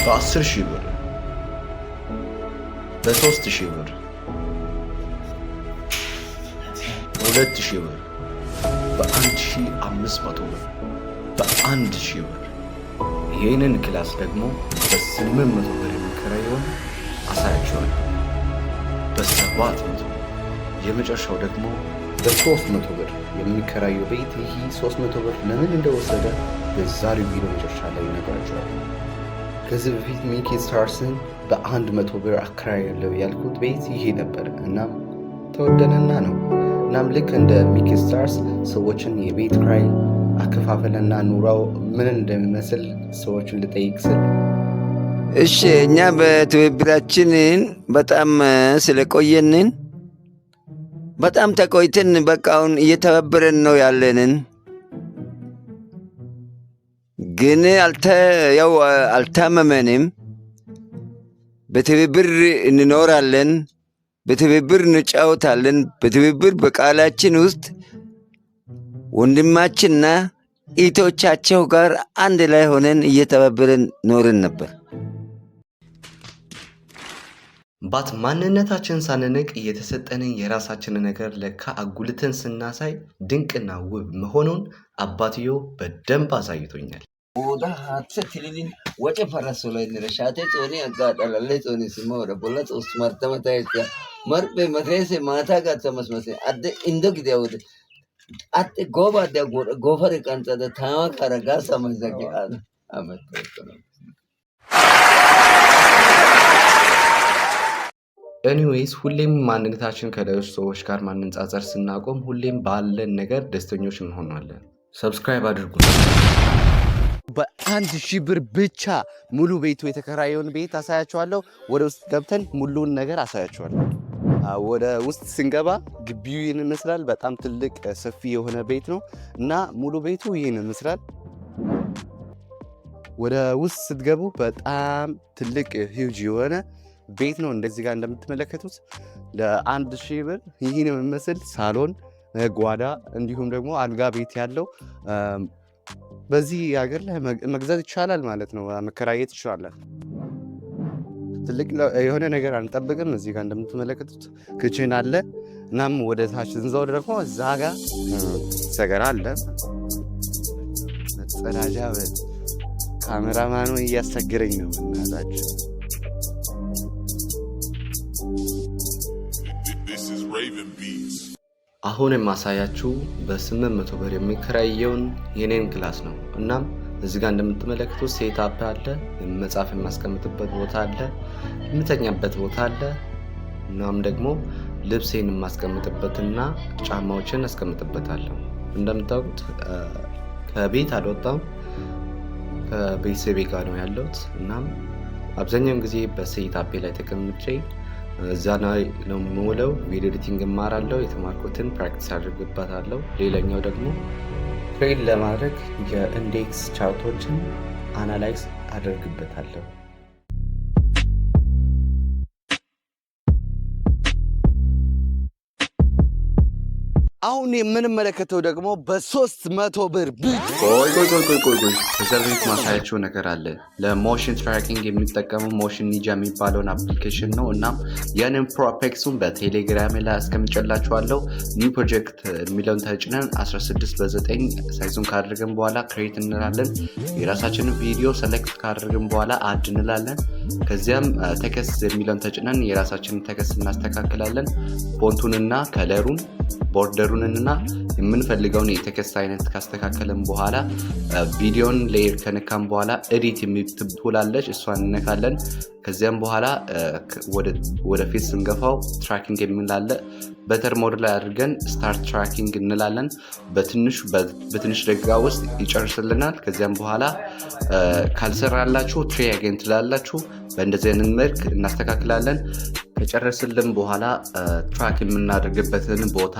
በ10,000 ብር፣ በ3,000 ብር፣ በ2,000 ብር፣ በ1,500 ብር፣ በ1,000 ብር። ይህንን ክላስ ደግሞ በ800 ብር የሚከራየውን አሳያችኋለሁ። በ700 የመጨረሻው ደግሞ በ300 ብር የሚከራየው ቤት። ይህ 300 ብር ለምን እንደወሰደ በዛሬው ቪዲዮ መጨረሻ ላይ እነግራችኋለሁ። ከዚህ በፊት ሚኪ ስታርስን በ100 ብር አከራያለሁ ያልኩት ቤት ይሄ ነበር። እናም ተወደነና ነው። እናም ልክ እንደ ሚኪ ስታርስ ሰዎችን የቤት ክራይ አከፋፈልና ኑሮው ምን እንደሚመስል ሰዎችን ልጠይቅ ስል እሺ፣ እኛ በትብብራችንን በጣም ስለቆየንን በጣም ተቆይተን በቃውን እየተባበረን ነው ያለንን። ግን አልታመመንም። በትብብር እንኖራለን፣ በትብብር እንጫወታለን። በትብብር በቃላችን ውስጥ ወንድማችንና እህቶቻቸው ጋር አንድ ላይ ሆነን እየተባበረን ኖርን ነበር። ማንነታችን ሳንንቅ እየተሰጠንን የራሳችንን ነገር ለካ አጉልተን ስናሳይ ድንቅና ውብ መሆኑን አባትዮ በደንብ አሳይቶኛል። ኦዳ ሀተ ትልልን ወጨ ፈረሶ ላይ ንረሻቴ ጾኒ አጋዳላለ ጾኒ ሲሞ ረቦላ ጾስ ማርተመታይታ መርቤ መትሬሴ ማታ ጋር ተመስመሴ አደ እንዶ ግዲያውደ አጤ ጎባ ደ ጎፈር ቀንጸደ ታማ ካረጋ ሰመዘገ አመጣ ነው። ኤኒዌይስ ሁሌም ማንነታችን ከሌሎች ሰዎች ጋር ማነጻጸር ስናቆም ሁሌም ባለን ነገር ደስተኞች እንሆናለን። ሰብስክራይብ አድርጉ። በ1,000 ብር ብቻ ሙሉ ቤቱ የተከራየውን ቤት አሳያችኋለሁ። ወደ ውስጥ ገብተን ሙሉውን ነገር አሳያችኋለሁ። ወደ ውስጥ ስንገባ ግቢው ይህን ይመስላል። በጣም ትልቅ ሰፊ የሆነ ቤት ነው እና ሙሉ ቤቱ ይህን ይመስላል። ወደ ውስጥ ስትገቡ በጣም ትልቅ ሂውጅ የሆነ ቤት ነው። እንደዚህ ጋር እንደምትመለከቱት ለ1,000 ብር ይህን የሚመስል ሳሎን፣ ጓዳ እንዲሁም ደግሞ አልጋ ቤት ያለው በዚህ ሀገር ላይ መግዛት ይቻላል ማለት ነው። መከራየት ይችላል። ትልቅ የሆነ ነገር አንጠብቅም። እዚህ ጋር እንደምትመለከቱት ክችን አለ። እናም ወደ ታች ስንዘው ደግሞ እዛ ጋር ሰገራ አለ። መጸዳጃ ካሜራማኑ እያስቸገረኝ ነው እናታችሁ። አሁን የማሳያችሁ በ800 ብር የሚከራየውን የኔን ክላስ ነው። እናም እዚህ ጋር እንደምትመለከቱት ሴትአፕ አለ፣ መጽሐፍ የማስቀምጥበት ቦታ አለ፣ የምተኛበት ቦታ አለ። እናም ደግሞ ልብሴን የማስቀምጥበትና ጫማዎችን አስቀምጥበታለሁ። እንደምታውቁት ከቤት አልወጣም፣ ከቤተሰቤ ጋር ነው ያለሁት። እናም አብዛኛውን ጊዜ በሴትአፕ ላይ ተቀምጬ እዛ ላይ ነው የምውለው። ቪዲዮ ኤዲቲንግ እማራለሁ፣ የተማርኩትን ፕራክቲስ አድርግበታለሁ። ሌላኛው ደግሞ ትሬድ ለማድረግ የኢንዴክስ ቻርቶችን አናላይዝ አደርግበታለሁ። አሁን የምንመለከተው ደግሞ በ300 ብር ብቻ። ቆይ እዛ ቤት ማሳያቸው ነገር አለ። ለሞሽን ትራኪንግ የሚጠቀመው ሞሽን ኒንጃ የሚባለውን አፕሊኬሽን ነው። እናም ያንን ፕሮፔክሱን በቴሌግራም ላይ አስቀምጬላችኋለሁ። ኒው ፕሮጀክት የሚለውን ተጭነን 16:9 ሳይዙን ካደረግን በኋላ ክሬት እንላለን። የራሳችንን ቪዲዮ ሰሌክት ካደረግን በኋላ አድ እንላለን። ከዚያም ቴክስት የሚለውን ተጭነን የራሳችንን ቴክስት እናስተካክላለን። ፎንቱንና ከለሩን ቦርደሩንና የምንፈልገውን የቴክስት አይነት ካስተካከለን በኋላ ቪዲዮን ሌየር ከነካን በኋላ ኤዲት የምትብላለች እሷን እንነካለን። ከዚያም በኋላ ወደፊት ስንገፋው ትራኪንግ የሚላለ በተር ሞድ ላይ አድርገን ስታርት ትራኪንግ እንላለን። በትንሽ ደቂቃ ውስጥ ይጨርስልናል። ከዚያም በኋላ ካልሰራላችሁ ትሬ አገኝ ትላላችሁ። በእንደዚህ አይነት መልክ እናስተካክላለን። ከጨረስልን በኋላ ትራክ የምናደርግበትን ቦታ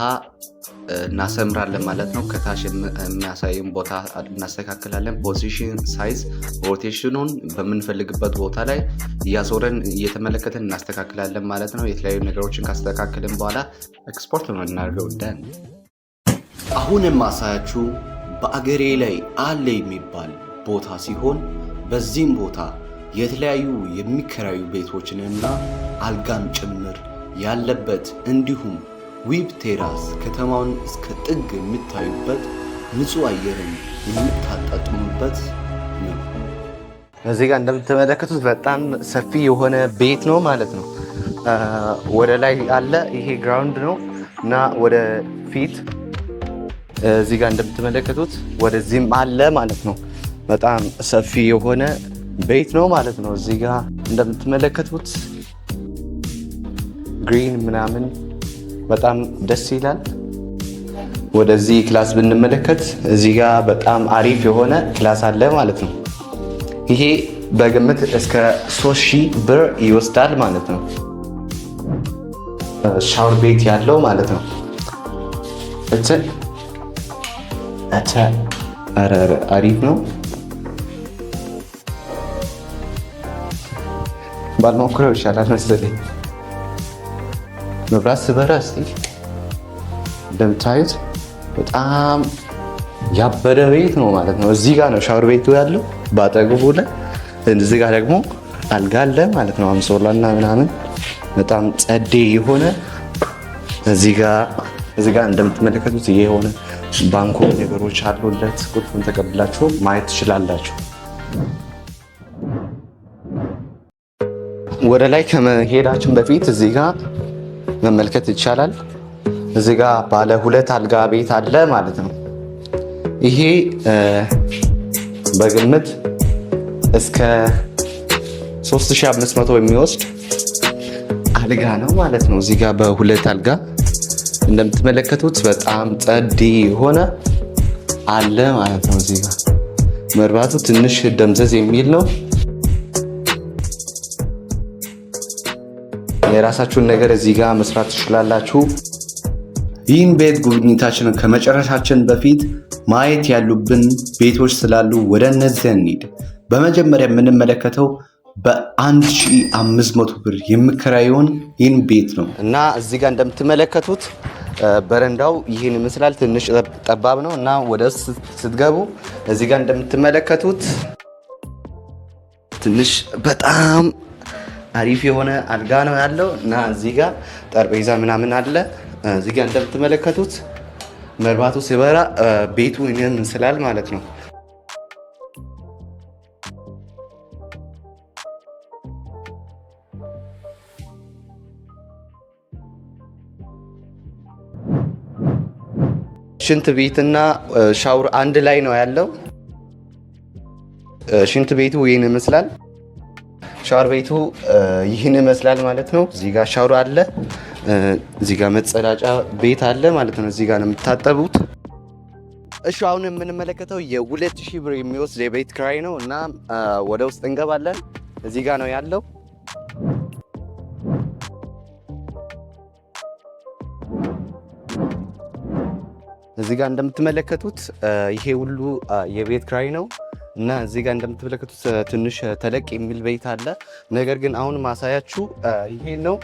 እናሰምራለን ማለት ነው። ከታች የሚያሳየን ቦታ እናስተካክላለን። ፖዚሽን፣ ሳይዝ፣ ሮቴሽኑን በምንፈልግበት ቦታ ላይ እያዞረን እየተመለከትን እናስተካክላለን ማለት ነው። የተለያዩ ነገሮችን ካስተካከልን በኋላ ኤክስፖርት ነው እናደርገው። ደን አሁን የማሳያችሁ በአገሬ ላይ አለ የሚባል ቦታ ሲሆን በዚህም ቦታ የተለያዩ የሚከራዩ ቤቶችንና አልጋም ጭምር ያለበት እንዲሁም ዊብ ቴራስ ከተማውን እስከ ጥግ የምታዩበት ንጹህ አየርን የምታጣጥሙበት ነው። እዚህ ጋር እንደምትመለከቱት በጣም ሰፊ የሆነ ቤት ነው ማለት ነው። ወደ ላይ አለ፣ ይሄ ግራውንድ ነው እና ወደ ፊት እዚህ ጋር እንደምትመለከቱት ወደዚህም አለ ማለት ነው። በጣም ሰፊ የሆነ ቤት ነው ማለት ነው። እዚህ ጋር እንደምትመለከቱት ግሪን ምናምን በጣም ደስ ይላል። ወደዚህ ክላስ ብንመለከት እዚህ ጋር በጣም አሪፍ የሆነ ክላስ አለ ማለት ነው። ይሄ በግምት እስከ 3000 ብር ይወስዳል ማለት ነው። ሻወር ቤት ያለው ማለት ነው። አሪፍ ነው። ባልሞክረው ይሻላል መሰለኝ። መብራት ስበራ እስቲ እንደምታዩት በጣም ያበደ ቤት ነው ማለት ነው። እዚህ ጋር ነው ሻወር ቤቱ ያለው ባጠገቡ ላይ። እዚህ ጋር ደግሞ አልጋ አለ ማለት ነው። አንሶላና ምናምን በጣም ጸዴ የሆነ እዚህ ጋር እንደምትመለከቱት የሆነ ባንኮ ነገሮች አሉለት። ቁልፉን ተቀብላችሁ ማየት ትችላላችሁ። ወደ ላይ ከመሄዳችን በፊት እዚህ ጋር መመልከት ይቻላል። እዚህ ጋር ባለ 2 አልጋ ቤት አለ ማለት ነው። ይሄ በግምት እስከ 3500 የሚወስድ አልጋ ነው ማለት ነው። እዚህ ጋር በ2 አልጋ እንደምትመለከቱት በጣም ጸዴ የሆነ አለ ማለት ነው። እዚህ ጋር መብራቱ ትንሽ ደምዘዝ የሚል ነው። የራሳችሁን ነገር እዚህ ጋር መስራት ትችላላችሁ። ይህን ቤት ጉብኝታችንን ከመጨረሻችን በፊት ማየት ያሉብን ቤቶች ስላሉ ወደ እነዚህ እንሂድ። በመጀመሪያ የምንመለከተው በ1500 ብር የሚከራየውን ይህን ቤት ነው እና እዚህ ጋር እንደምትመለከቱት በረንዳው ይህን ይመስላል። ትንሽ ጠባብ ነው እና ወደ ስትገቡ እዚህ ጋር እንደምትመለከቱት ትንሽ በጣም አሪፍ የሆነ አልጋ ነው ያለው እና እዚህ ጋር ጠረጴዛ ምናምን አለ። እዚህ ጋር እንደምትመለከቱት መብራቱ ሲበራ ቤቱ ይህን ይመስላል ማለት ነው። ሽንት ቤትና ሻወር አንድ ላይ ነው ያለው። ሽንት ቤቱ ይህን ይመስላል። ሻወር ቤቱ ይህን ይመስላል ማለት ነው። እዚህ ጋር ሻወር አለ። እዚህ ጋር መጸዳጫ ቤት አለ ማለት ነው። እዚህ ጋር ነው የምታጠቡት። እሺ አሁን የምንመለከተው የ2000 ብር የሚወስድ የቤት ኪራይ ነው እና ወደ ውስጥ እንገባለን። እዚህ ጋር ነው ያለው። እዚህ ጋር እንደምትመለከቱት ይሄ ሁሉ የቤት ኪራይ ነው እና እዚህ ጋር እንደምትመለከቱት ትንሽ ተለቅ የሚል ቤት አለ። ነገር ግን አሁን ማሳያችሁ ይሄ ነው።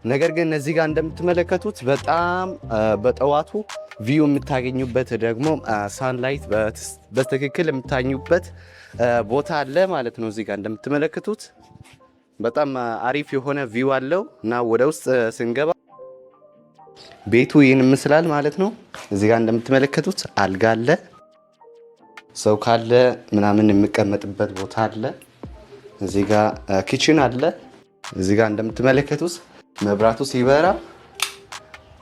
ነገር ግን እዚህ ጋር እንደምትመለከቱት በጣም በጠዋቱ ቪው የምታገኙበት ደግሞ ሳንላይት በትክክል የምታኙበት ቦታ አለ ማለት ነው። እዚህ ጋር እንደምትመለከቱት በጣም አሪፍ የሆነ ቪው አለው እና ወደ ውስጥ ስንገባ ቤቱ ይህን ይመስላል ማለት ነው። እዚህ ጋር እንደምትመለከቱት አልጋ አለ። ሰው ካለ ምናምን የሚቀመጥበት ቦታ አለ። እዚህ ጋር ኪችን አለ። እዚህ ጋር እንደምትመለከቱት መብራቱ ሲበራ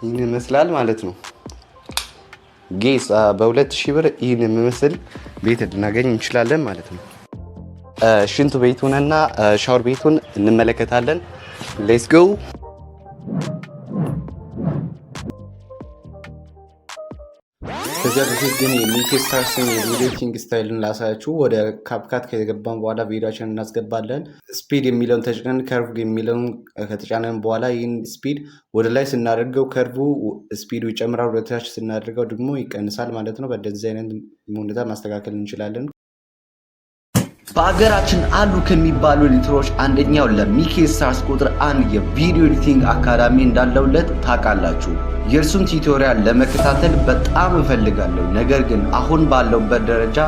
ይህን ይመስላል ማለት ነው። ጌስ በ2000 ብር ይህን የሚመስል ቤት ልናገኝ እንችላለን ማለት ነው። ሽንት ቤቱንና ሻወር ቤቱን እንመለከታለን። ሌትስ ጎ። ከዚያ በፊት ግን የሚኬ ስታርስን የቪዲዮ ኤዲቲንግ ስታይልን ላሳያችሁ። ወደ ካፕካት ከገባን በኋላ ቪዲዮችን እናስገባለን። ስፒድ የሚለውን ተጭነን ከርቭ የሚለውን ከተጫነን በኋላ ይህን ስፒድ ወደ ላይ ስናደርገው ከርቭ ስፒዱ ይጨምራል፣ ወደ ታች ስናደርገው ደግሞ ይቀንሳል ማለት ነው። በደዚህ አይነት ሁኔታ ማስተካከል እንችላለን። በሀገራችን አሉ ከሚባሉ ኤዲተሮች አንደኛው ለሚኬ ስታርስ ቁጥር 1 የቪዲዮ ኤዲቲንግ አካዳሚ እንዳለውለት ታውቃላችሁ። የእርሱን ቲዩቶሪያል ለመከታተል በጣም እፈልጋለሁ። ነገር ግን አሁን ባለውበት ደረጃ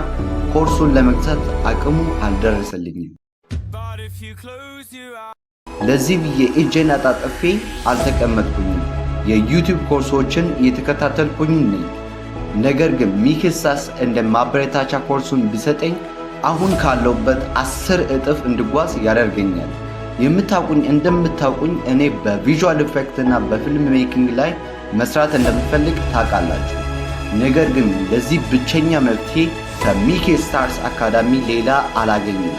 ኮርሱን ለመግዛት አቅሙ አልደረሰልኝም። ለዚህ ብዬ እጄን አጣጥፌ አልተቀመጥኩኝም። የዩቲዩብ ኮርሶችን እየተከታተልኩኝ ነኝ። ነገር ግን ሚክሳስ እንደ ማበረታቻ ኮርሱን ቢሰጠኝ አሁን ካለውበት 10 እጥፍ እንድጓዝ ያደርገኛል። እንደምታውቁኝ እኔ በቪዥዋል ኢፌክት እና በፊልም ሜኪንግ ላይ መስራት እንደምፈልግ ታውቃላችሁ። ነገር ግን ለዚህ ብቸኛ መፍትሄ ከሚኪ ስታርስ አካዳሚ ሌላ አላገኘም።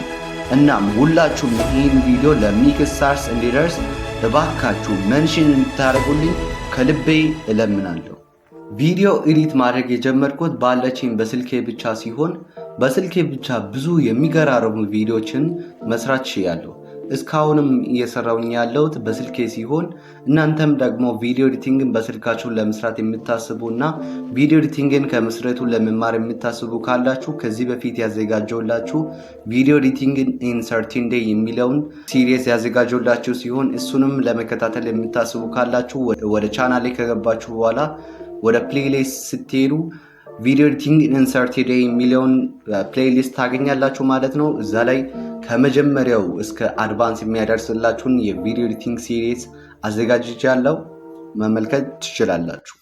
እናም ሁላችሁም ይህን ቪዲዮ ለሚኪ ስታርስ እንዲደርስ እባካችሁ መንሽን እንድታደርጉልኝ ከልቤ እለምናለሁ። ቪዲዮ ኤዲት ማድረግ የጀመርኩት ባለችኝ በስልኬ ብቻ ሲሆን በስልኬ ብቻ ብዙ የሚገራርሙ ቪዲዮችን መስራት ችያለሁ። እስካሁንም እየሰራውኝ ያለሁት በስልኬ ሲሆን እናንተም ደግሞ ቪዲዮ ኤዲቲንግን በስልካችሁ ለመስራት የምታስቡና ቪዲዮ ኤዲቲንግን ከመስረቱ ለመማር የምታስቡ ካላችሁ ከዚህ በፊት ያዘጋጀውላችሁ ቪዲዮ ኤዲቲንግን ኢን 13 ዴይ የሚለውን ሲሪየስ ያዘጋጀውላችሁ ሲሆን እሱንም ለመከታተል የምታስቡ ካላችሁ ወደ ቻናሌ ከገባችሁ በኋላ ወደ ፕሌሊስት ስትሄዱ ቪዲዮ ኤዲቲንግ ኢን 30 ዴይ የሚለውን ፕሌሊስት ታገኛላችሁ ማለት ነው። እዛ ላይ ከመጀመሪያው እስከ አድቫንስ የሚያደርስላችሁን የቪዲዮ ኤዲቲንግ ሲሪስ አዘጋጅቻለሁ፣ መመልከት ትችላላችሁ።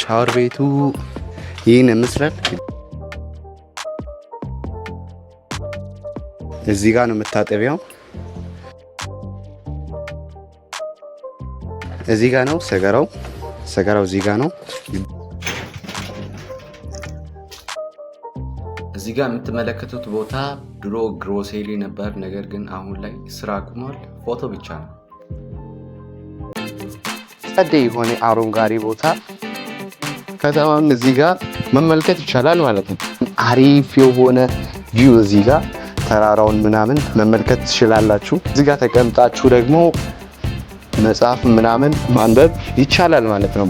ሻወር ቤቱ ይህን ይመስላል። እዚህ ጋር ነው የምታጠቢያው። እዚህ ጋር ነው ሰገራው እዚህ ጋር ነው። እዚህ ጋር የምትመለከቱት ቦታ ድሮ ግሮሴሪ ነበር፣ ነገር ግን አሁን ላይ ስራ አቁሟል። ፎቶ ብቻ ነው። ጸዴ የሆነ አረንጓዴ ቦታ ከተማውን እዚህ ጋር መመልከት ይቻላል ማለት ነው። አሪፍ የሆነ ቪው እዚህ ጋር ተራራውን ምናምን መመልከት ትችላላችሁ። እዚህ ጋር ተቀምጣችሁ ደግሞ መጽሐፍ ምናምን ማንበብ ይቻላል ማለት ነው።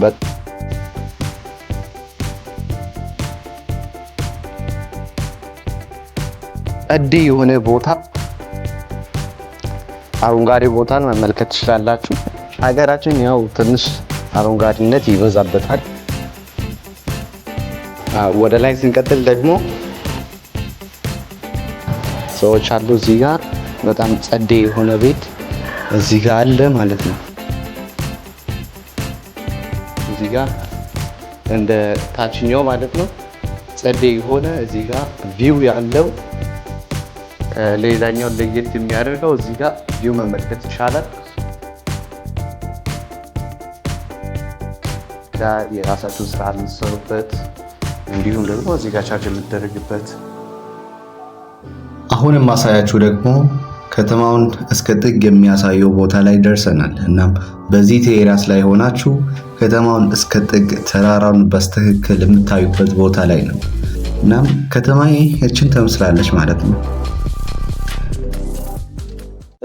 ጸዴ የሆነ ቦታ አረንጓዴ ቦታን መመልከት ትችላላችሁ። ሀገራችን ያው ትንሽ አረንጓዴነት ይበዛበታል። ወደ ላይ ስንቀጥል ደግሞ ሰዎች አሉ። እዚህ ጋር በጣም ጸዴ የሆነ ቤት እዚህ ጋር አለ ማለት ነው። እዚህ ጋር እንደ ታችኛው ማለት ነው ጸዴ የሆነ እዚህ ጋር ቪው ያለው። ሌላኛው ለየት የሚያደርገው እዚህ ጋር ቪው መመልከት ይቻላል። የራሳችሁን ስራ የምትሰሩበት እንዲሁም ደግሞ እዚህ ጋር ቻርጅ የምትደረግበት። አሁን የማሳያችሁ ደግሞ ከተማውን እስከ ጥግ የሚያሳየው ቦታ ላይ ደርሰናል። እናም በዚህ ቴራስ ላይ ሆናችሁ ከተማውን እስከ ጥግ ተራራውን በስትክክል የምታዩበት ቦታ ላይ ነው። እናም ከተማዬ እችን ትመስላለች ማለት ነው።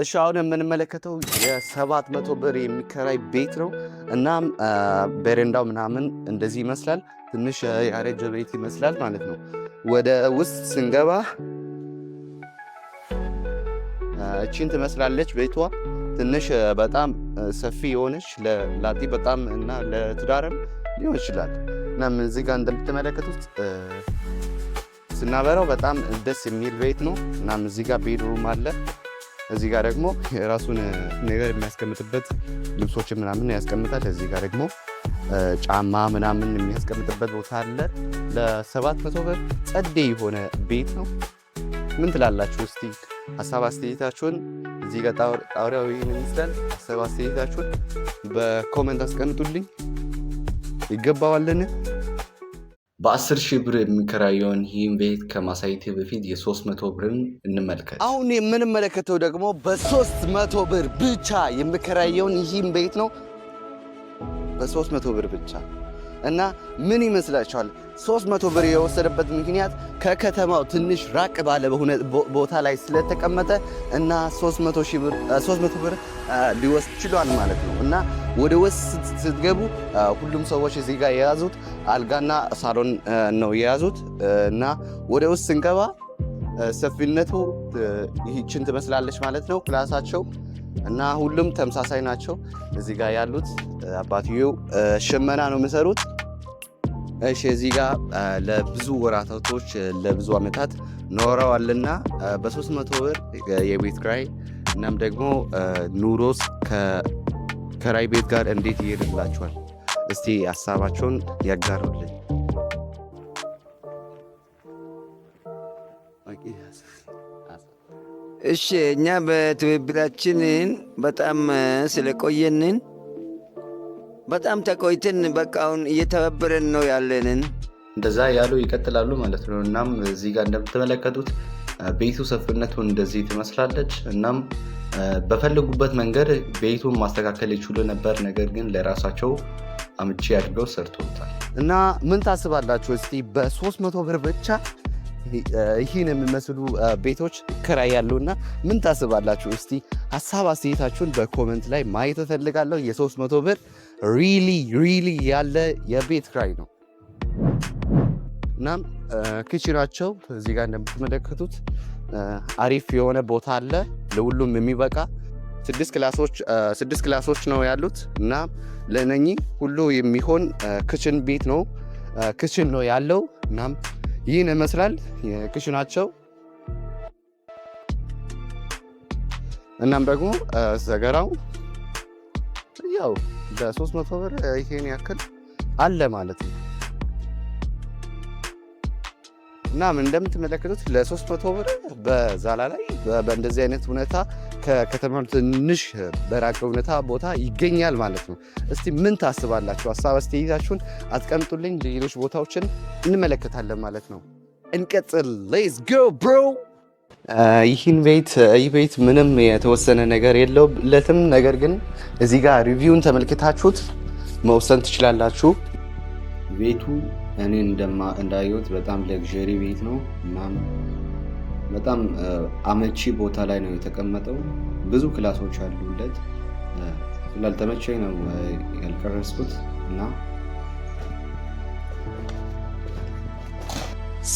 እሺ አሁን የምንመለከተው የ700 ብር የሚከራይ ቤት ነው። እናም በረንዳው ምናምን እንደዚህ ይመስላል። ትንሽ ያረጀ ቤት ይመስላል ማለት ነው። ወደ ውስጥ ስንገባ እቺን ትመስላለች ቤቷ። ትንሽ በጣም ሰፊ የሆነች ለላጤ በጣም እና ለትዳርም ሊሆን ይችላል። እናም እዚህ ጋር እንደምትመለከቱት ስናበራው በጣም ደስ የሚል ቤት ነው። እናም እዚህ ጋር ቤድሩም አለ። እዚህ ጋር ደግሞ የራሱን ነገር የሚያስቀምጥበት ልብሶችን ምናምን ያስቀምጣል። እዚህ ጋር ደግሞ ጫማ ምናምን የሚያስቀምጥበት ቦታ አለ። ለ700 ብር ጸዴ የሆነ ቤት ነው። ምን ትላላችሁ? እስቲ ሀሳብ አስተያየታችሁን እዚህ ጋር ጣውሪያው ይመስላል። ሀሳብ አስተያየታችሁን በኮሜንት አስቀምጡልኝ። ይገባዋልን? በ10,000 ብር የሚከራየውን ይህን ቤት ከማሳየቴ በፊት የ300 ብርን እንመልከት። አሁን የምንመለከተው ደግሞ በ300 ብር ብቻ የሚከራየውን ይህን ቤት ነው። በ300 ብር ብቻ እና ምን ይመስላችኋል? 300 ብር የወሰደበት ምክንያት ከከተማው ትንሽ ራቅ ባለ ቦታ ላይ ስለተቀመጠ እና 300 ብር ሊወስድ ችሏል ማለት ነው። እና ወደ ውስጥ ስትገቡ ሁሉም ሰዎች እዚህ ጋር የያዙት አልጋና ሳሎን ነው የያዙት። እና ወደ ውስጥ ስንገባ ሰፊነቱ ይህችን ትመስላለች ማለት ነው ክላሳቸው። እና ሁሉም ተመሳሳይ ናቸው። እዚህ ጋር ያሉት አባትየው ሽመና ነው የሚሰሩት። እሺ እዚህ ጋር ለብዙ ወራቶች ለብዙ ዓመታት ኖረዋልና በ300 ብር የቤት ኪራይ እናም ደግሞ ኑሮስ ከኪራይ ቤት ጋር እንዴት ይሄድላችኋል? እስቲ ሀሳባቸውን ያጋሩልኝ። እሺ እኛ በትብብራችንን በጣም ስለቆየንን በጣም ተቆይተን በቃ አሁን እየተባበረን ነው ያለንን። እንደዛ ያሉ ይቀጥላሉ ማለት ነው። እናም እዚህ ጋር እንደምትመለከቱት ቤቱ ሰፊነቱ እንደዚህ ትመስላለች። እናም በፈለጉበት መንገድ ቤቱን ማስተካከል ይችሉ ነበር፣ ነገር ግን ለራሳቸው አምቺ አድርገው ሰርቶታል። እና ምን ታስባላችሁ? እስቲ በ300 ብር ብቻ ይህን የሚመስሉ ቤቶች ክራይ ያሉና ምን ታስባላችሁ? እስቲ ሀሳብ አስተያየታችሁን በኮመንት ላይ ማየት እፈልጋለሁ። የ300 ብር ሪሊ ያለ የቤት ክራይ ነው። እናም ኪችናቸው እዚህ ጋር እንደምትመለከቱት አሪፍ የሆነ ቦታ አለ፣ ለሁሉም የሚበቃ 6 ክላሶች ነው ያሉት እና ለነኚህ ሁሉ የሚሆን ክችን ቤት ነው ክችን ነው ያለው። እናም ይህን ይመስላል የክችናቸው። እናም ደግሞ ዘገራው ያው በ300 ብር ይሄን ያክል አለ ማለት ነው። እናም እንደምትመለከቱት ለ300 ብር በዛላ ላይ በእንደዚህ አይነት ሁኔታ ከከተማው ትንሽ በራቀ ሁኔታ ቦታ ይገኛል ማለት ነው። እስቲ ምን ታስባላችሁ? ሀሳብ አስተያየታችሁን አስቀምጡልኝ። ሌሎች ቦታዎችን እንመለከታለን ማለት ነው። እንቀጥል። ሌትስ ጎ ብሮ። ይህ ቤት ምንም የተወሰነ ነገር የለውለትም፣ ነገር ግን እዚህ ጋር ሪቪውን ተመልክታችሁት መውሰን ትችላላችሁ። ቤቱ እኔ እንዳየሁት በጣም ለግዠሪ ቤት ነው እና በጣም አመቺ ቦታ ላይ ነው የተቀመጠው። ብዙ ክላሶች አሉለት። ስላልተመቸኝ ነው ያልቀረስኩት እና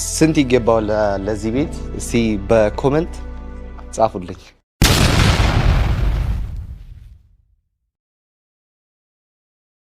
ስንት ይገባዋል ለዚህ ቤት? እስቲ በኮመንት ጻፉልኝ።